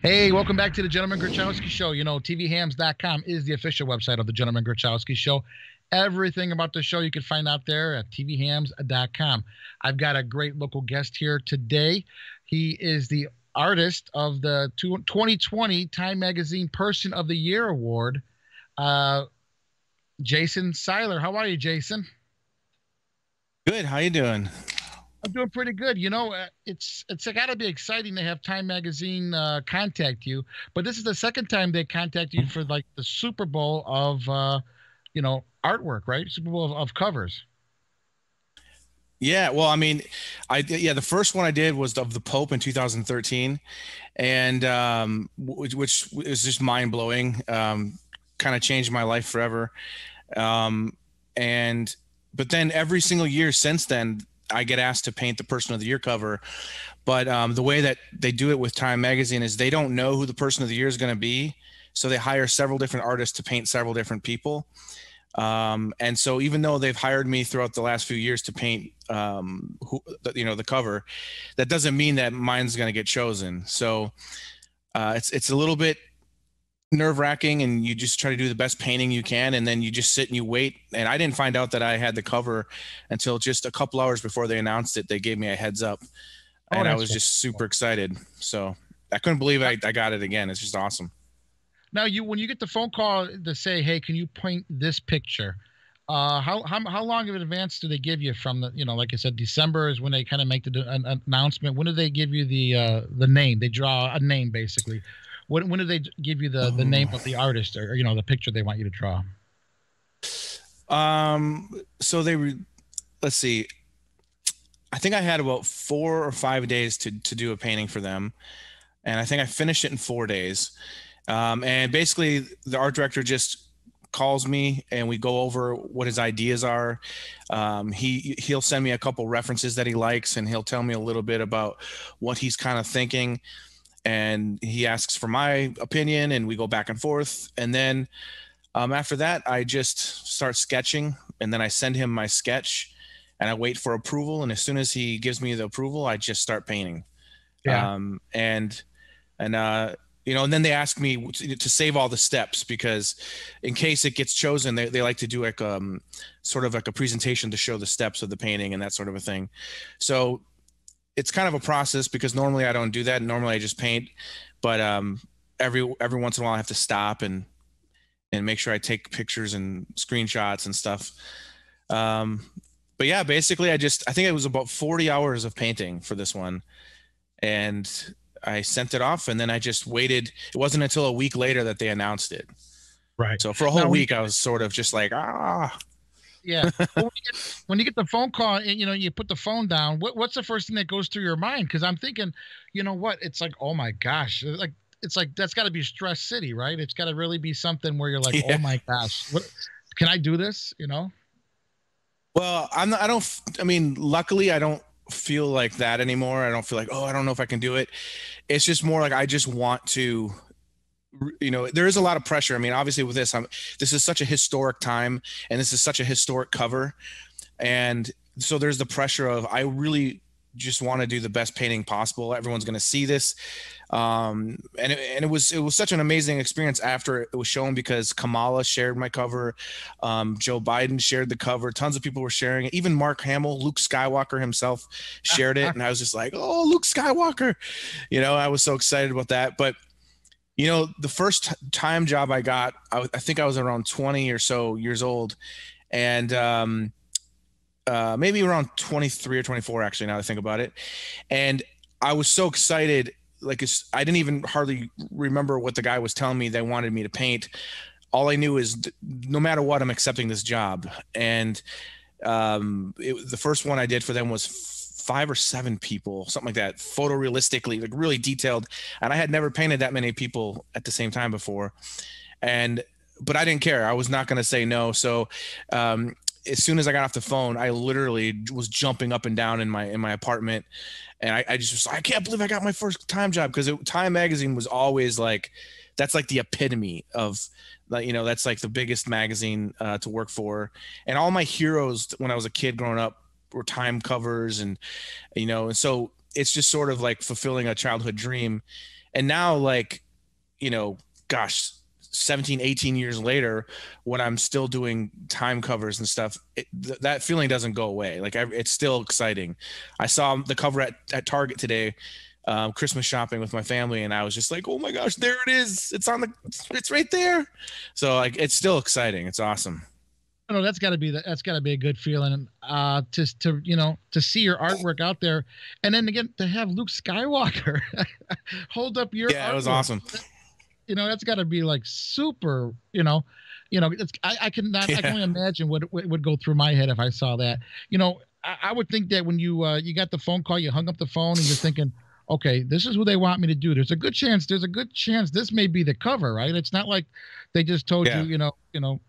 Hey, welcome back to the Gentleman Grachowski Show. You know, TVHams.com is the official website of the Gentleman Grachowski Show. Everything about the show you can find out there at TVHams.com. I've got a great local guest here today. He is the artist of the 2020 Time Magazine Person of the Year Award, Jason Seiler. How are you, Jason? Good. How you doing? I'm doing pretty good. You know, it's got to be exciting to have Time Magazine contact you. But this is the second time they contact you for like the Super Bowl of, artwork, right? Super Bowl of covers. Yeah. Well, I mean, the first one I did was of the Pope in 2013, and which is just mind blowing. Kind of changed my life forever. But then every single year since then, I get asked to paint the Person of the Year cover, but the way that they do it with Time Magazine is they don't know who the Person of the Year is going to be, so they hire several different artists to paint several different people. And so even though they've hired me throughout the last few years to paint, the cover, that doesn't mean that mine's going to get chosen. So it's a little bit nerve-wracking, and you just try to do the best painting you can, and then you just sit and you wait. And I didn't find out that I had the cover until just a couple hours before they announced it. They gave me a heads up, and I was just super excited. So I couldn't believe I got it again. It's just awesome. Now, when you get the phone call to say, "Hey, can you paint this picture?" How long in advance do they give you from the, like I said, December is when they kind of make an announcement. When do they give you the name? They draw a name basically. When do they give you the name of the artist or the picture they want you to draw? So let's see. I think I had about 4 or 5 days to do a painting for them, and I think I finished it in 4 days. And basically, the art director just calls me and we go over what his ideas are. He'll send me a couple references that he likes, and he'll tell me a little bit about what he's kind of thinking. And he asks for my opinion, and we go back and forth. And then after that, I just start sketching, and then I send him my sketch, and I wait for approval. And as soon as he gives me the approval, I just start painting. Yeah. And then they ask me to save all the steps, because in case it gets chosen, they like to do like sort of like a presentation to show the steps of the painting and that sort of a thing. So it's kind of a process, because normally I don't do that. Normally I just paint, but every once in a while I have to stop and make sure I take pictures and screenshots and stuff. But yeah, basically I think it was about 40 hours of painting for this one, and I sent it off, and then I just waited. It wasn't until a week later that they announced it. Right. So for a whole week I was sort of just like, Yeah. When you get the phone call and you put the phone down, what's the first thing that goes through your mind? Because I'm thinking, it's like, oh my gosh, it's like that's got to be Stress City, right? It's got to really be something where you're like, oh my gosh, what can I do this? Well, luckily I don't feel like that anymore. I don't feel like, I don't know if I can do it. It's just more like I just want to. There is a lot of pressure. I mean, obviously with this is such a historic time, and this is such a historic cover. And so there's the pressure of, I really just want to do the best painting possible. Everyone's going to see this. And it was such an amazing experience after it was shown, because Kamala shared my cover. Joe Biden shared the cover. Tons of people were sharing it. Even Mark Hamill, Luke Skywalker himself shared it. And I was just like, oh, Luke Skywalker, I was so excited about that. But the first time job I got, I think I was around 20 or so years old, and maybe around 23 or 24, actually, now that I think about it. And I was so excited. Like, I didn't even hardly remember what the guy was telling me they wanted me to paint. All I knew is no matter what, I'm accepting this job. And the first one I did for them was 5 or 7 people, something like that, photorealistically, like really detailed. And I had never painted that many people at the same time before. But I didn't care. I was not going to say no. So as soon as I got off the phone, I literally was jumping up and down in my apartment. And I just was like, I can't believe I got my first Time job, because Time magazine was always like, that's like the epitome of, like, you know, that's like the biggest magazine to work for. And all my heroes when I was a kid growing up were Time covers, and, you know, and so it's just sort of like fulfilling a childhood dream. And now, like, you know, gosh, 17, 18 years later, when I'm still doing Time covers and stuff, that feeling doesn't go away. Like, it's still exciting. I saw the cover at Target today, Christmas shopping with my family, and I was just like, oh my gosh, there it is. It's right there. So, like, it's still exciting. It's awesome. No, that's got to be a good feeling. To you know, to see your artwork out there, and then again to have Luke Skywalker hold up your Yeah, artwork. it was awesome. You know, that's got to be like super. You know, it's I cannot. Yeah. I can only imagine what would go through my head if I saw that. You know, I would think that when you got the phone call, you hung up the phone, and you're thinking, okay, this is who they want me to do. There's a good chance this may be the cover, right? It's not like they just told Yeah. you, the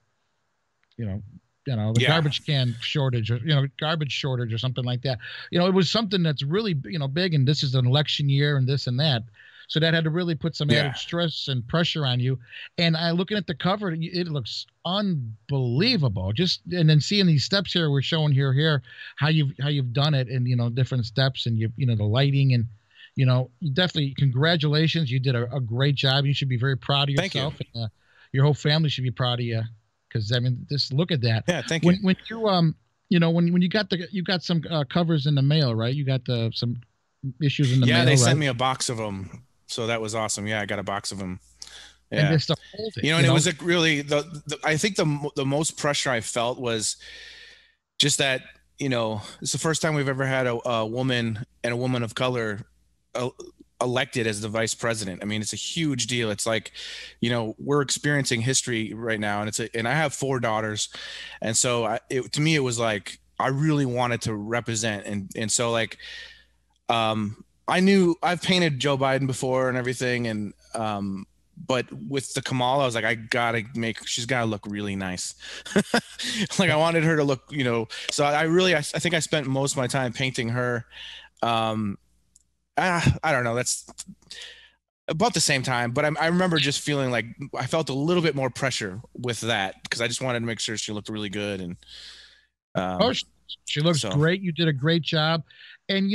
Yeah. garbage can shortage, or garbage shortage or something like that. You know, it was something that's really big, and this is an election year and this and that. So that had to really put some added stress and pressure on you. And looking at the cover, it looks unbelievable. And then seeing these steps here, we're showing here how you've done it, and different steps, and the lighting, and you definitely, congratulations. You did a great job. You should be very proud of yourself. Thank you. And your whole family should be proud of you, because I mean, just look at that. Yeah, thank you. When you when you got some covers in the mail, right? You got some issues in the mail. Yeah, they right? sent me a box of them. So that was awesome. Yeah, I got a box of them. Yeah. And they still hold it, and it was really I think the most pressure I felt was just that, it's the first time we've ever had a woman and a woman of color elected as the vice president. I mean, it's a huge deal. It's like, we're experiencing history right now, and I have 4 daughters. And so to me, it was like, I really wanted to represent. And so, like, I knew I've painted Joe Biden before and everything. And, but with the Kamala, I was like, she's got to look really nice. Like, I wanted her to look, so I think I spent most of my time painting her. I don't know. That's about the same time, but I remember just feeling like I felt a little bit more pressure with that, because I just wanted to make sure she looked really good. And she looks great. You did a great job. And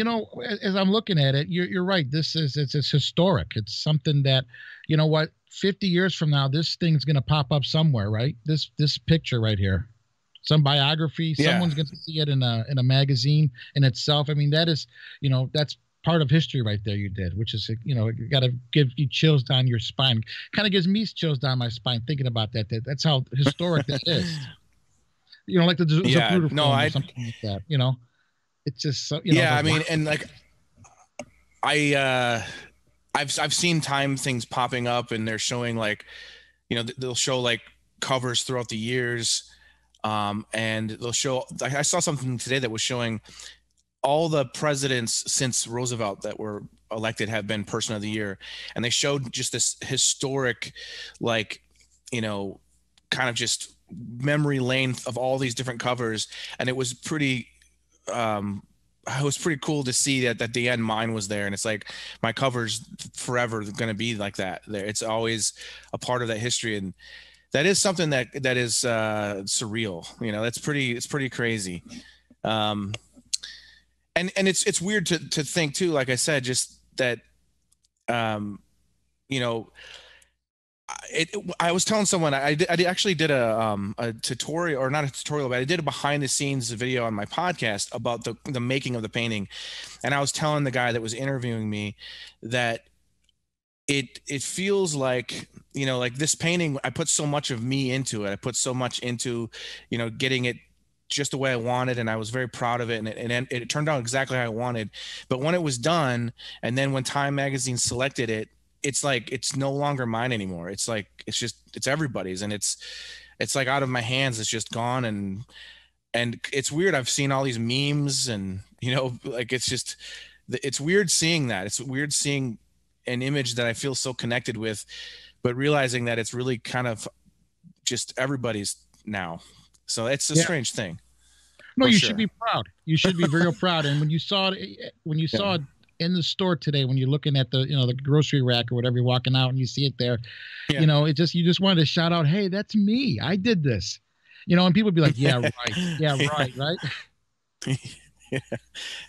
as I'm looking at it, you're right. It's historic. It's something that, 50 years from now, this thing's going to pop up somewhere, right? This picture right here, some biography, someone's going to see it in a magazine in itself. I mean, that is, that's part of history right there you did, which is, it got to give you chills down your spine. Kind of gives me chills down my spine thinking about that. That's how historic that is. Like the Zapruder film or something like that, it's just so, I mean, and like, I've seen Time things popping up, and they're showing, like, they'll show like covers throughout the years. And they'll show, I saw something today that was showing all the presidents since Roosevelt that were elected have been Person of the Year. And they showed just this historic, like, kind of just memory lane of all these different covers. And it was pretty, it was pretty cool to see that at the end mine was there. And it's like, my cover's forever going to be like that there. It's always a part of that history. And that is something that is surreal. It's pretty crazy. And it's weird to think too, like I said, just that, I was telling someone I actually did a tutorial, or not a tutorial, but I did a behind the scenes video on my podcast about the making of the painting. And I was telling the guy that was interviewing me that it feels like, like this painting, I put so much of me into it. I put so much into, getting it just the way I wanted, and I was very proud of it, and it turned out exactly how I wanted. But when it was done, and then when Time magazine selected it, it's like, it's no longer mine anymore. It's like, it's everybody's, and it's like out of my hands. It's just gone. And it's weird. I've seen all these memes, and like, it's weird seeing that. It's weird seeing an image that I feel so connected with, but realizing that it's really kind of just everybody's now. So it's a strange thing. No, for you should sure. be proud. You should be very proud. And when you saw it in the store today, when you're looking at the, the grocery rack or whatever, you're walking out and you see it there, Yeah. you just wanted to shout out, "Hey, that's me. I did this." And people would be like, "Yeah, right. Yeah, right, right."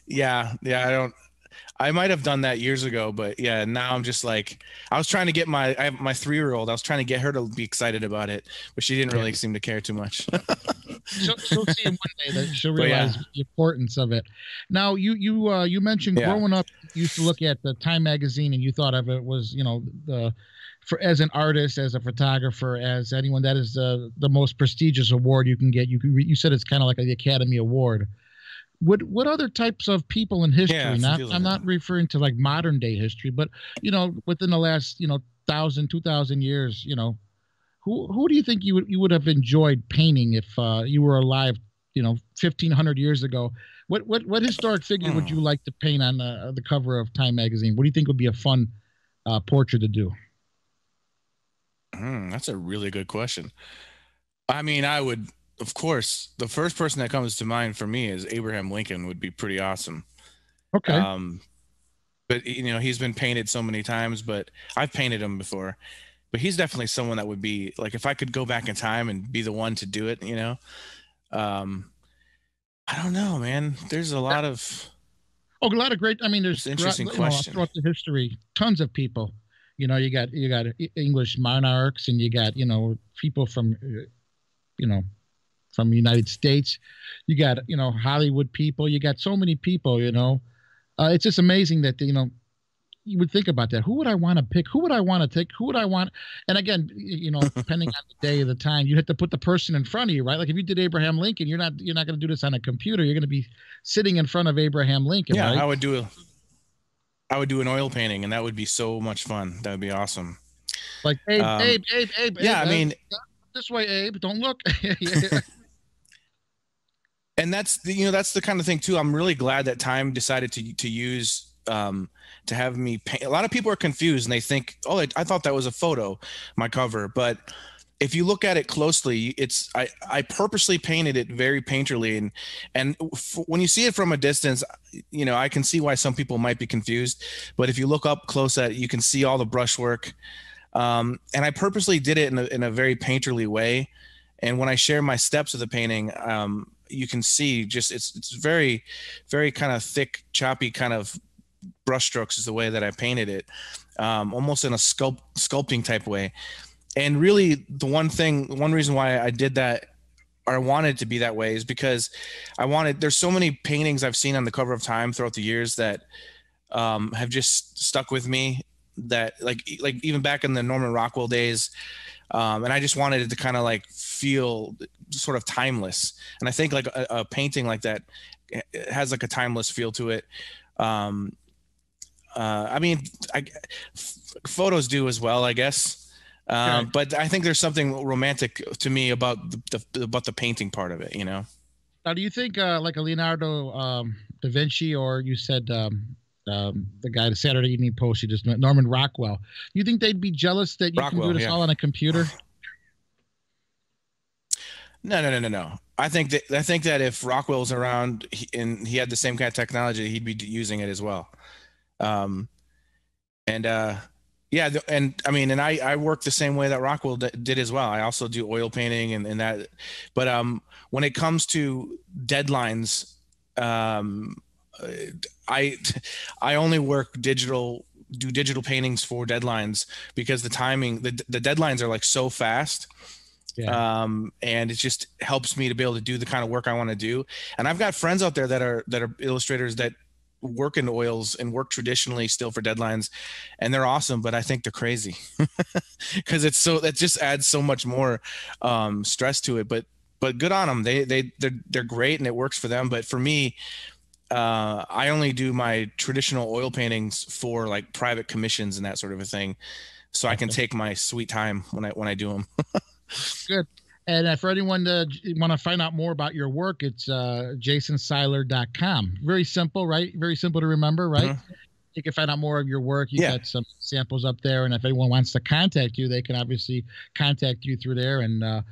Yeah. Yeah. I might have done that years ago, but yeah, now I'm just like, I was trying to get I have my 3-year-old. I was trying to get her to be excited about it, but she didn't really seem to care too much. She'll see one day that she'll But realize the importance of it. Now, you mentioned growing up, you used to look at the Time magazine and you thought of it was, as an artist, as a photographer, as anyone, that is the most prestigious award you can get. You said it's kind of like the Academy Award. What other types of people in history? I'm not referring to like modern day history, but within the last 2,000 years, who do you think you would have enjoyed painting if you were alive 1,500 years ago? What historic figure would you like to paint on the cover of Time magazine? What do you think would be a fun portrait to do? That's a really good question. I mean, I would. Of course, the first person that comes to mind for me is Abraham Lincoln. Would be pretty awesome. Okay. But he's been painted so many times, but I've painted him before. But he's definitely someone that would be like, if I could go back in time and be the one to do it, I don't know, man. There's a lot of great. I mean, there's interesting question throughout the history, tons of people. You got English monarchs, and you got people from from the United States. You got, Hollywood people. You got so many people, it's just amazing that, you would think about that. Who would I want to pick? Who would I want to take? Who would I want? And again, depending on the day of the time, you have to put the person in front of you, right? Like if you did Abraham Lincoln, you're not going to do this on a computer. You're going to be sitting in front of Abraham Lincoln. Yeah. Right? I would do an oil painting, and that would be so much fun. That would be awesome. Like, Abe. Yeah. I mean, this way, Abe, don't look. And that's the kind of thing too. I'm really glad that Time decided to use to have me paint. A lot of people are confused and they think, "Oh, I thought that was a photo, my cover." But if you look at it closely, I purposely painted it very painterly, and when you see it from a distance, I can see why some people might be confused. But if you look up close at it, you can see all the brushwork. And I purposely did it in a very painterly way. And when I share my steps of the painting, you can see just it's very, very kind of thick, choppy kind of brush strokes is the way that I painted it, almost in a sculpting type way. And really, one reason why I did that, or I wanted it to be that way, is because there's so many paintings I've seen on the cover of Time throughout the years that have just stuck with me, that like even back in the Norman Rockwell days. And I just wanted it to kind of like feel sort of timeless. And I think like a painting like that has like a timeless feel to it. I mean, photos do as well, I guess. But I think there's something romantic to me about the painting part of it, Now, do you think like a Leonardo da Vinci, or you said the guy, the Saturday Evening Post, Norman Rockwell, you think they'd be jealous that you can do this all on a computer? No. I think that if Rockwell's around and he had the same kind of technology, he'd be using it as well. Yeah, and I mean, and I work the same way that Rockwell did as well. I also do oil painting and that, but when it comes to deadlines, I only do digital paintings for deadlines, because the timing, the deadlines are like so fast. Yeah. And it just helps me to be able to do the kind of work I want to do. And I've got friends out there that are illustrators that work in oils and work traditionally still for deadlines, and they're awesome, but I think they're crazy because that just adds so much more stress to it. But good on them. They're great and it works for them. But for me, I only do my traditional oil paintings for like private commissions and that sort of a thing, so I can take my sweet time when I do them. Good. And for anyone that want to find out more about your work, it's jasonseiler.com. Very simple, right? Very simple to remember, right? Mm-hmm. You can find out more of your work. You got some samples up there, and if anyone wants to contact you, they can obviously contact you through there and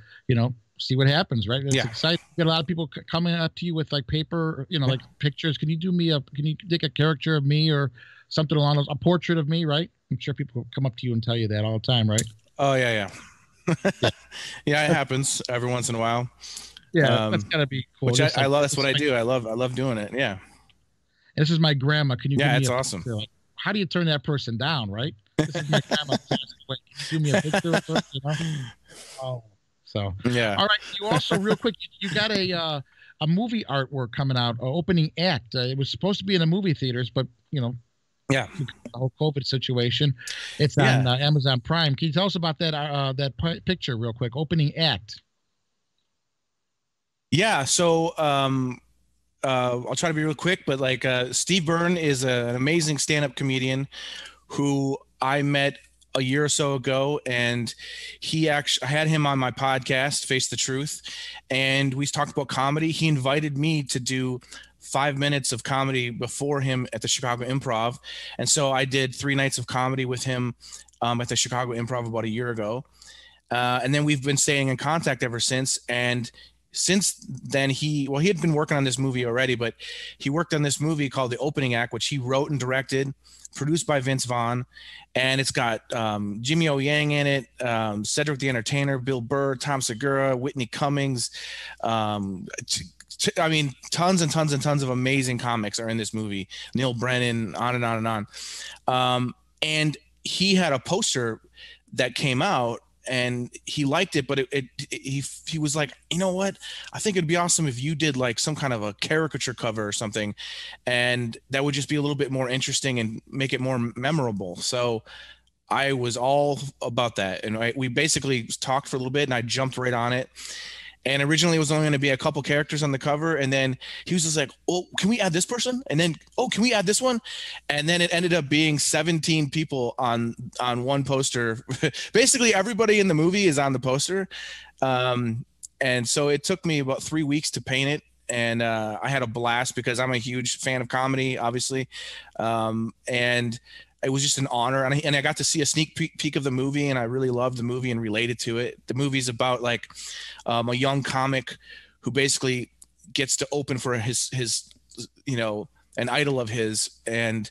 see what happens, right? It's Yeah. exciting. You get a lot of people coming up to you with like paper, like pictures. Can you take a character of me or something along those, a portrait of me, right? I'm sure people come up to you and tell you that all the time, right? Oh yeah. Yeah. Yeah, it happens every once in a while. Yeah, that's gotta be cool. Which I love. That's what I do. I love doing it. Yeah. This is my grandma. Can you give me it's a awesome. picture? Like, how do you turn that person down, right? This is my grandma. Wait, can you give me a picture of her, Oh, so yeah. All right. You also, real quick, you got a movie artwork coming out, opening act. It was supposed to be in the movie theaters, but yeah, the whole COVID situation, it's on Amazon Prime. Can you tell us about that picture real quick? Opening act. Yeah. So I'll try to be real quick, but like Steve Byrne is an amazing stand-up comedian who I met a year or so ago, and I had him on my podcast, Face the Truth, and we talked about comedy. He invited me to do 5 minutes of comedy before him at the Chicago Improv, and so I did 3 nights of comedy with him at the Chicago Improv about a year ago, and then we've been staying in contact ever since. And since then, he had been working on this movie already, but he worked on this movie called The Opening Act, which he wrote and directed, produced by Vince Vaughn, and it's got Jimmy O Yang in it, Cedric the Entertainer, Bill Burr, Tom Segura, Whitney Cummings. I mean, tons and tons and tons of amazing comics are in this movie. Neil Brennan, on and on and on. And he had a poster that came out, and he liked it, but he was like, you know what? I think it'd be awesome if you did like some kind of a caricature cover or something, and that would just be a little bit more interesting and make it more memorable. So I was all about that, and we basically talked for a little bit, and I jumped right on it. And originally it was only going to be a couple characters on the cover. And then he was just like, oh, can we add this person? And then, oh, can we add this one? And then it ended up being 17 people on one poster. Basically everybody in the movie is on the poster. And so it took me about 3 weeks to paint it. And I had a blast because I'm a huge fan of comedy, obviously. And it was just an honor, and I got to see a sneak peek of the movie, and I really loved the movie and related to it. The movie's about like a young comic who basically gets to open for his an idol of his, and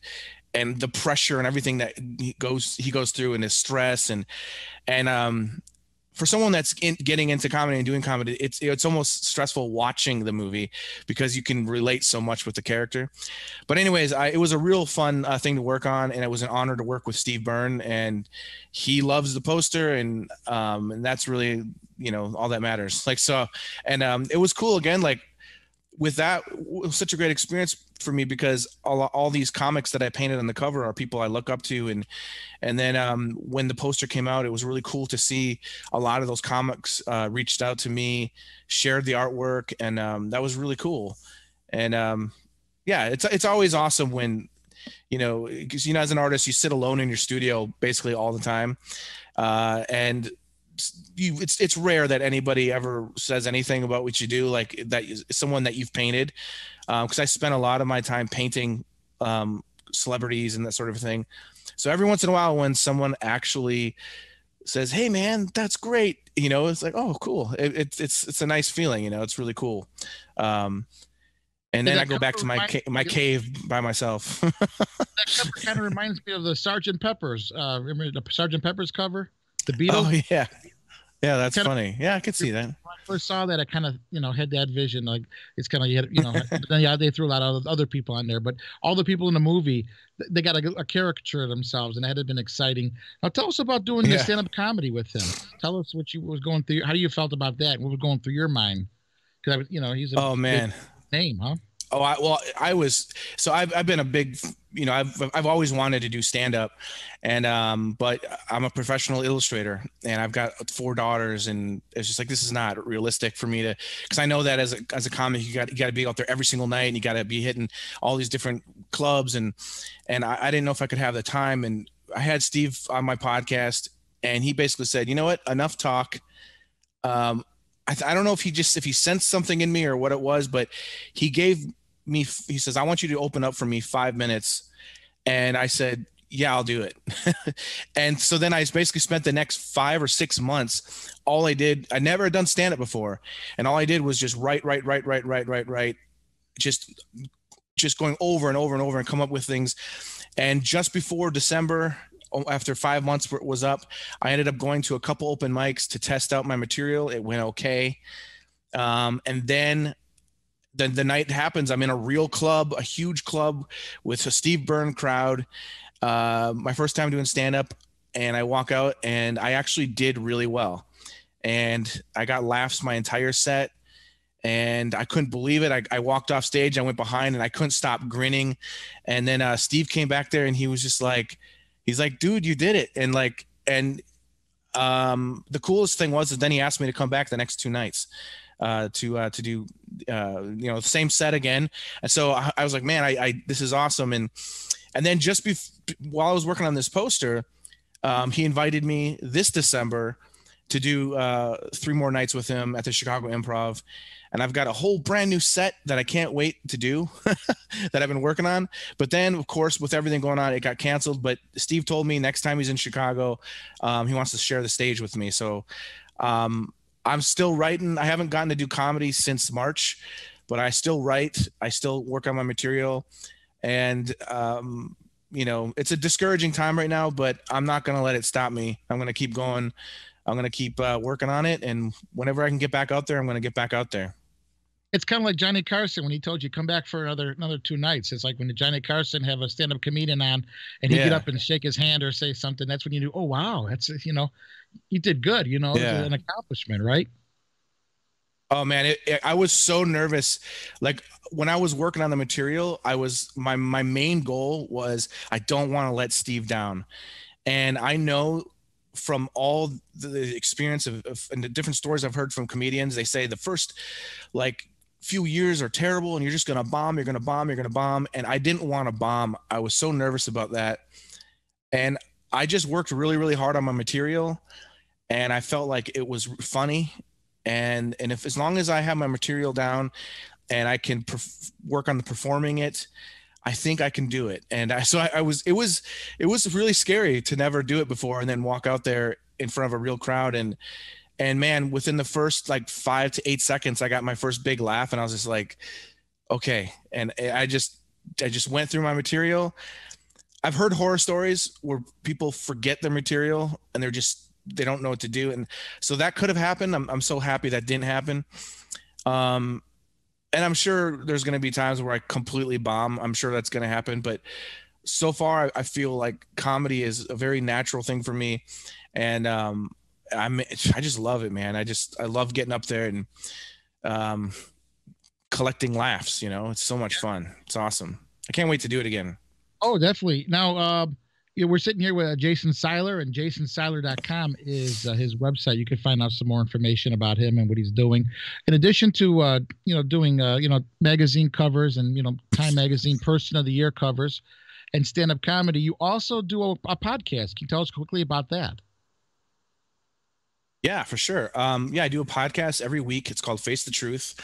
the pressure and everything that he goes through, and his stress and for someone that's getting into comedy and doing comedy, it's almost stressful watching the movie because you can relate so much with the character. But anyways, it was a real fun thing to work on, and it was an honor to work with Steve Byrne, and he loves the poster, and that's really all that matters. Like so, and it was cool again. Like with that, it was such a great experience for me because all these comics that I painted on the cover are people I look up to, and then when the poster came out, it was really cool to see a lot of those comics reached out to me, shared the artwork, and that was really cool. And yeah, it's always awesome when because as an artist you sit alone in your studio basically all the time, and it's rare that anybody ever says anything about what you do, like that someone that you've painted, because I spent a lot of my time painting celebrities and that sort of thing. So every once in a while when someone actually says, hey man, that's great, it's like, oh cool, it's a nice feeling, it's really cool. And then I go back to my cave by myself. That cover kind of reminds me of the Sgt. Pepper's. Remember the Sgt. Pepper's cover? The Beatles? Oh yeah. Yeah, that's funny. Yeah, I could see that. When I first saw that, I kind of, had that vision. Like it's kind of, then they threw a lot of other people on there, but all the people in the movie, they got a caricature of themselves, and that had been exciting. Now, tell us about doing the stand-up comedy with him. Tell us what was going through. How do you felt about that? What was going through your mind? Because he's a big name, huh? Oh, I've been a big, I've always wanted to do stand up, and but I'm a professional illustrator, and I've got 4 daughters, and it's just like, this is not realistic for me to, because I know that as a comic, you got to be out there every single night, and you got to be hitting all these different clubs, and I didn't know if I could have the time. And I had Steve on my podcast, and he basically said, you know what, enough talk. I don't know if he sensed something in me or what it was, but he says, I want you to open up for me 5 minutes. And I said, yeah, I'll do it. And so then I basically spent the next 5 or 6 months. I never had done stand up before. And all I did was just write, just, just going over and over and over and come up with things. And just before December, after 5 months was up, I ended up going to a couple open mics to test out my material. It went okay. And then the night happens. I'm in a real club, a huge club with a Steve Byrne crowd. My first time doing stand up, and I walk out and I actually did really well. And I got laughs my entire set, and I couldn't believe it. I walked off stage, I went behind, and I couldn't stop grinning. And then Steve came back there, and he was just like, he's like, dude, you did it. And like, and the coolest thing was that then he asked me to come back the next 2 nights to do the same set again. And so I was like, man, I this is awesome. And then just while I was working on this poster, he invited me this December to do 3 more nights with him at the Chicago Improv. And I've got a whole brand new set that I can't wait to do that I've been working on. But then, of course, with everything going on, it got canceled. But Steve told me next time he's in Chicago, he wants to share the stage with me. So I'm still writing. I haven't gotten to do comedy since March, but I still write. I still work on my material. And, it's a discouraging time right now, but I'm not going to let it stop me. I'm going to keep going. I'm going to keep working on it. And whenever I can get back out there, I'm going to get back out there. It's kind of like Johnny Carson when he told you come back for another 2 nights. It's like when Johnny Carson have a stand-up comedian on and he'd get up and shake his hand or say something. That's when you knew, oh, wow, that's, you did good. It's an accomplishment, right? Oh man, I was so nervous. Like when I was working on the material, my main goal was I don't want to let Steve down. And I know from all the experience of and the different stories I've heard from comedians, they say the first few years are terrible and you're just going to bomb, you're going to bomb, you're going to bomb. And I didn't want to bomb. I was so nervous about that. And I just worked really, really hard on my material. And I felt like it was funny. And if, as long as I have my material down and I can work on the performing it, I think I can do it. And it was really scary to never do it before and then walk out there in front of a real crowd. And man, within the first 5 to 8 seconds, I got my first big laugh and I was just like, okay. And I just went through my material. I've heard horror stories where people forget their material and they don't know what to do. And so that could have happened. I'm so happy that didn't happen. And I'm sure there's going to be times where I completely bomb. I'm sure that's going to happen. But so far, I feel like comedy is a very natural thing for me. And I just love it, man. I love getting up there and collecting laughs. It's so much fun. It's awesome. I can't wait to do it again. Oh, definitely. Now, we're sitting here with Jason Seiler, and jasonseiler.com is his website. You can find out some more information about him and what he's doing. In addition to, doing, magazine covers and, Time Magazine Person of the Year covers and stand-up comedy, you also do a podcast. Can you tell us quickly about that? Yeah, for sure. I do a podcast every week. It's called Face the Truth.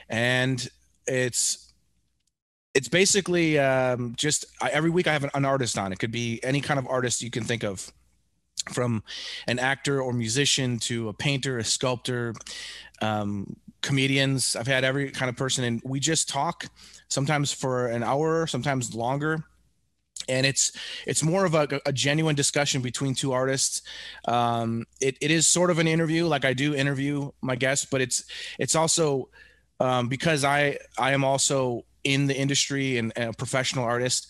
And it's basically every week I have an artist on. It could be any kind of artist you can think of, from an actor or musician to a painter, a sculptor, comedians. I've had every kind of person, and we just talk sometimes for an hour, sometimes longer. And it's more of a genuine discussion between two artists. It is sort of an interview, like I do interview my guests, but it's also because I am also in the industry and a professional artist.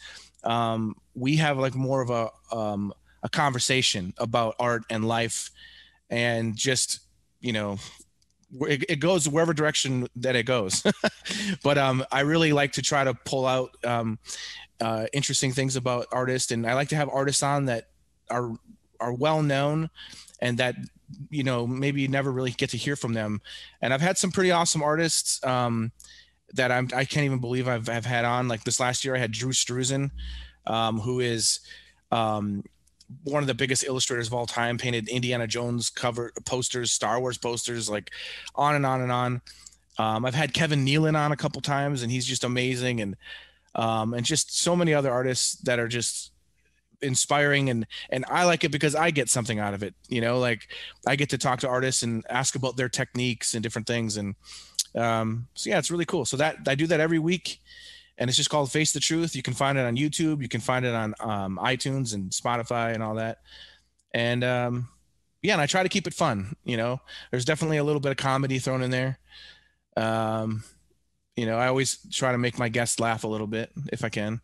We have more of a conversation about art and life, and just it goes wherever direction that it goes. But I really like to try to pull out interesting things about artists, and I like to have artists on that are well known and that maybe you never really get to hear from them. And I've had some pretty awesome artists that I can't even believe I've had on. Like this last year, I had Drew Struzan, who is one of the biggest illustrators of all time. Painted Indiana Jones cover posters, Star Wars posters, on and on and on. I've had Kevin Nealon on a couple times, and he's just amazing. And just so many other artists that are just inspiring, and I like it because I get something out of it. You know, like I get to talk to artists and ask about their techniques and different things. And so yeah, it's really cool. So that I do that every week, and it's just called Face the Truth. You can find it on YouTube. You can find it on iTunes and Spotify and all that. And yeah, and I try to keep it fun. You know, there's definitely a little bit of comedy thrown in there. You know, I always try to make my guests laugh a little bit if I can.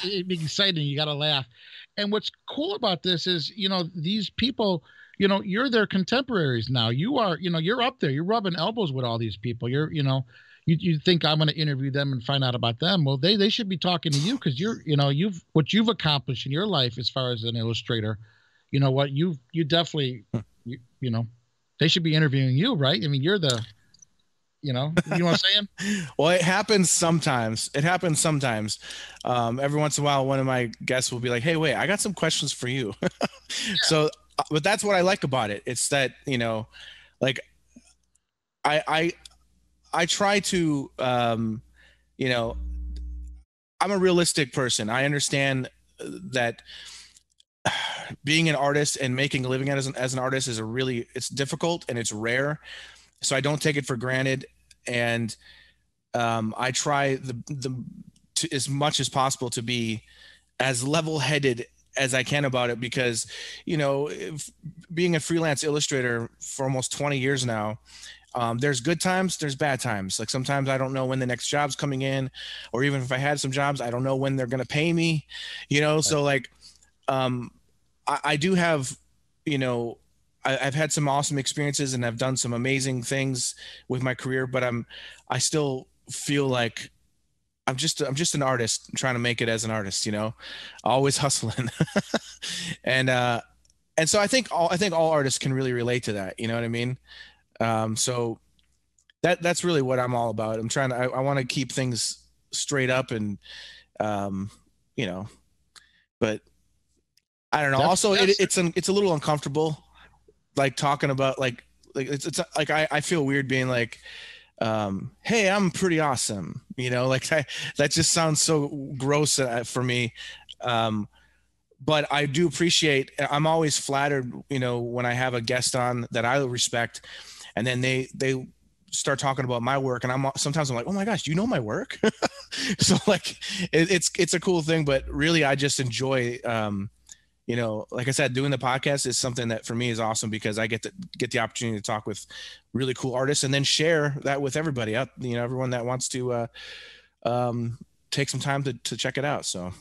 It'd be exciting. You got to laugh. And what's cool about this is, you know, these people, you know, you're their contemporaries now. You are, you know, you're up there. You're rubbing elbows with all these people. You're, you know, you think I'm going to interview them and find out about them. Well, they should be talking to you because you're, you know, what you've accomplished in your life as far as an illustrator. You know what, you definitely, you know, they should be interviewing you, right? I mean, you're the, you know what I'm saying? Well, it happens sometimes. Every once in a while, one of my guests will be like, hey, wait, I got some questions for you. Yeah. So, but that's what I like about it. It's that, you know, like I try to, you know, I'm a realistic person. I understand that being an artist and making a living as an artist is it's difficult and it's rare. So I don't take it for granted, and I try as much as possible to be as level-headed as I can about it, because, you know, being a freelance illustrator for almost 20 years now, there's good times, there's bad times. Like sometimes I don't know when the next job's coming in, or even if I had some jobs, I don't know when they're going to pay me, you know? Right. So like, I do have, you know, I've had some awesome experiences and I've done some amazing things with my career, but I still feel like I'm just an artist trying to make it as an artist, you know, always hustling. And so I think all artists can really relate to that. You know what I mean? So that's really what I'm all about. I want to keep things straight up and, you know, but I don't know. Also, it's a little uncomfortable, like talking about like it's like I feel weird being like, hey, I'm pretty awesome, you know, like that just sounds so gross for me. But I do appreciate, I'm always flattered, you know, when I have a guest on that I respect, and then they start talking about my work, and sometimes I'm like, oh my gosh, you know my work. So like it's a cool thing, but really I just enjoy, you know, like I said, doing the podcast is something that for me is awesome, because I get the opportunity to talk with really cool artists and then share that with everybody out, you know, everyone that wants to take some time to check it out. So.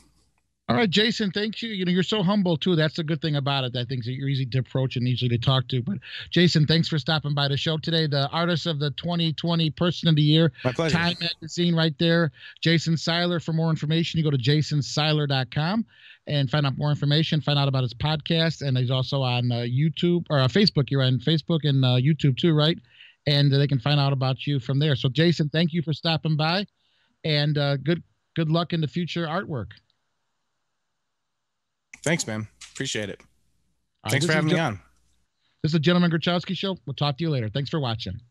All right, Jason, thank you. You know, you're so humble too. That's the good thing about it. I think that you're easy to approach and easy to talk to. But Jason, thanks for stopping by the show today. The Artist of the 2020 Person of the Year. My pleasure. Time Magazine right there. Jason Seiler. For more information, you go to jasonseiler.com and find out more information, find out about his podcast. And he's also on YouTube or Facebook. You're on Facebook and YouTube too, right? And they can find out about you from there. So Jason, thank you for stopping by, and good luck in the future artwork. Thanks, man. Appreciate it. Thanks for having me on. This is the Gentleman Grachowski Show. We'll talk to you later. Thanks for watching.